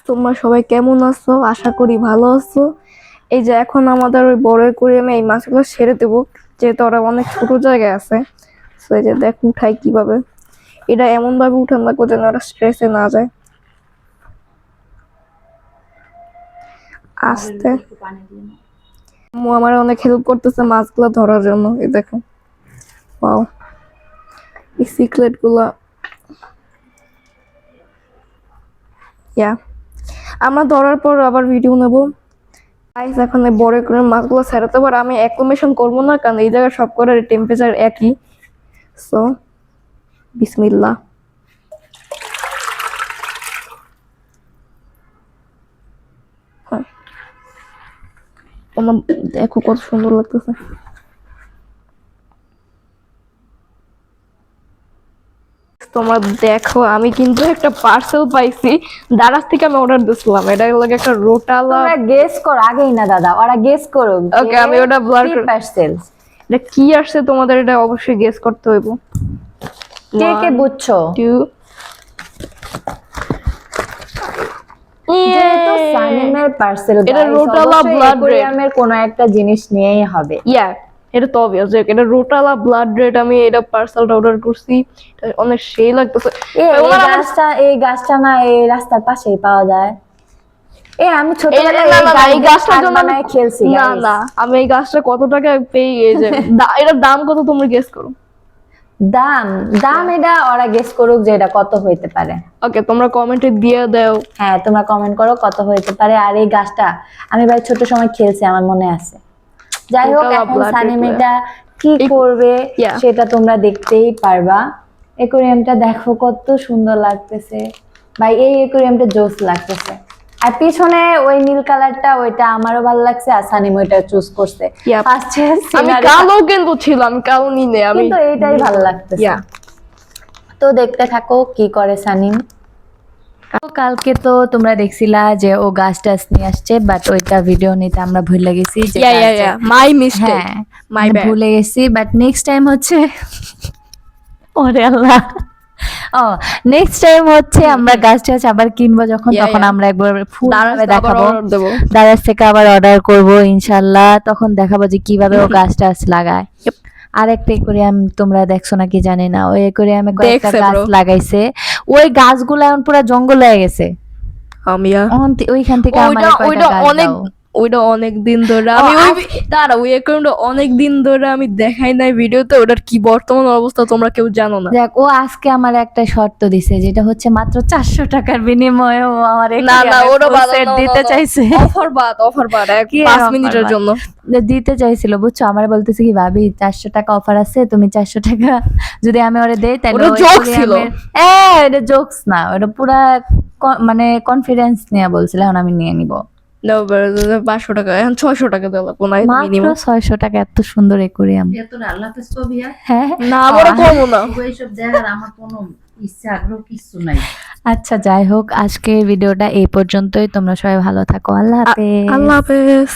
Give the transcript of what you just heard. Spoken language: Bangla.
তোমরা সবাই কেমন আছো? আশা করি ভালো আছো। এই যে এখন আমাদের ওই বড় অ্যাকুয়ারিয়ামে এই মাছগুলো ছেড়ে দেবো, যেহেতু ওরা অনেক ছোট জায়গায় আছে। তো এই যে দেখ উঠাই কিভাবে, এটা এমন ভাবে উঠান লাগবে যেন ওরা স্ট্রেসে না যায়। আস্তে আমার অনেক হেল্প করতেছে মাছগুলো ধরার জন্য। এই দেখো, ওয়াও, এই সিক্রেট গুলা। ইয়া, আমরা ধরার পর আবার ভিডিও নেবো। গাইস এখন এই বড় করে মাছগুলো ছাড়াতে পারে। আমি অ্যাকুমেশন করবো না, কারণ এই জায়গায় সব করার টেম্পারেচার একই। সো বিসমিল্লাহ। দেখো কত সুন্দর লাগতেছে। তোমরা দেখো, আমি কিন্তু একটা পার্সেল পাইছি। দারাজ থেকে আমি অর্ডার দিছিলাম। এটা লাগে একটা রোটালা। তোমরা গেস করো আগেই না দাদা, ওরা গেস করো। ওকে, আমি ওটা ব্লার করে। পার্সেল এটা কি আসছে তোমাদের এটা অবশ্যই গেস করতে হইব। কে কে বুঝছো? যেহেতু সানিমের পার্সেল, এটা রোটালা ব্লাড অ্যাকুয়ারিয়ামের কোনো একটা জিনিস নিয়েই হবে। ইয়া, এটা তো অবভিয়াস যে এটা রোটালা ব্লাড রেড। আমি এটা পার্সেলটা অর্ডার করছি, এটা অনেক সেই লাগতেছে। এই গাছটা না এই রাস্তার পাশেই পাওয়া যায়। আমি ছোটবেলায় এই গাছটার জন্য আমি খেলছি। না, আমি এই গাছটা কত টাকা পেয়ে গেছে। এটার দাম কত তোমরা গেস করো। দাম এটা ওরা গেস করুক যে এটা কত হইতে পারে। ওকে, তোমরা কমেন্টে দিয়ে দাও। হ্যাঁ, তোমরা কমেন্ট করো কত হইতে পারে। আর এই গাছটা আমি ভাই ছোট সময় খেলছি, আমার মনে আছে। যাই হোক, এখন সানিম এটা কি করবে সেটা তোমরা দেখতেই পারবা। অ্যাকুয়ারিয়ামটা দেখো কত সুন্দর লাগতেছে ভাই, এই অ্যাকুয়ারিয়ামটা জোস লাগতেছে। আর পিছনে ওই নীল কালারটা, ওইটা আমারও ভালো লাগছে। আর সানিম ওইটা চুজ করছে। আমি কালো কিন্তু ছিলাম, কালো নিনে আমি, কিন্তু এইটাই ভালো লাগতেছে। তো দেখতে থাকো কি করে সানিম। কালকে তো তোমরা দেখছিলা যে ও গাছ টাছ নিয়ে আসছে, বাট ওইটা ভিডিও নিতে আমরা ভুলে গেছি। মাই মিস্টেক, ভুলে গেছি। বাট নেক্সট টাইম হচ্ছে ওরে আল্লাহ, নেক্সট টাইম হচ্ছে আমরা গাছ টাছ আবার কিনবো যখন, তখন আমরা একবার ফুল দেখাবো। দাদার থেকে আবার অর্ডার করবো ইনশাল্লাহ। তখন দেখাবো যে কিভাবে ও গাছ টাছ লাগায়। আর একটা অ্যাকুয়ারিয়াম তোমরা দেখছো নাকি জানি না, ওই অ্যাকুয়ারিয়ামে কয়েকটা গাছ লাগাইছে। ওই গাছগুলো এখন পুরো জঙ্গল হয়ে গেছে। ওইখান থেকে ওইটা অনেক দিন ধরে আমি ওই অ্যাকাউন্টে অনেক দিন ধরে আমি দেখাই নাই ভিডিওতে। ওটার কি বর্তমান অবস্থা তোমরা কেউ জানো না। দেখ, ও আজকে আমার একটা শর্ত দিছে, যেটা হচ্ছে মাত্র 400 টাকার বিনিময়ে ও আমার সেট দিতে চাইছে। অফার বাদ 5 মিনিটের জন্য দিতে চাইছিল, বুঝছো। আমার বলতেছে কি, ভাবি 400 টাকা অফার আছে, তুমি 400 টাকা যদি আমি ওরে দেই তাহলে ওটা জোকস ছিল। এটা জোকস না, ওটা পুরা মানে কনফিডেন্স নিয়ে বলছিল। এখন আমি নিয়ে নিব 500 টাকা, এখন 600 টাকা দেওয়া লাগবে না, মাত্র 600 টাকা। এত সুন্দর অ্যাকুয়ারিয়াম। হ্যাঁ না, আমরা কমও না। এইসব দেখার আমার কোনো ইচ্ছা আগ্রহ কিছু নাই। আচ্ছা, যাই হোক, আজকের ভিডিওটা এই পর্যন্তই। তোমরা সবাই ভালো থাকো। আল্লাহ হাফেজ। আল্লাহ হাফেজ।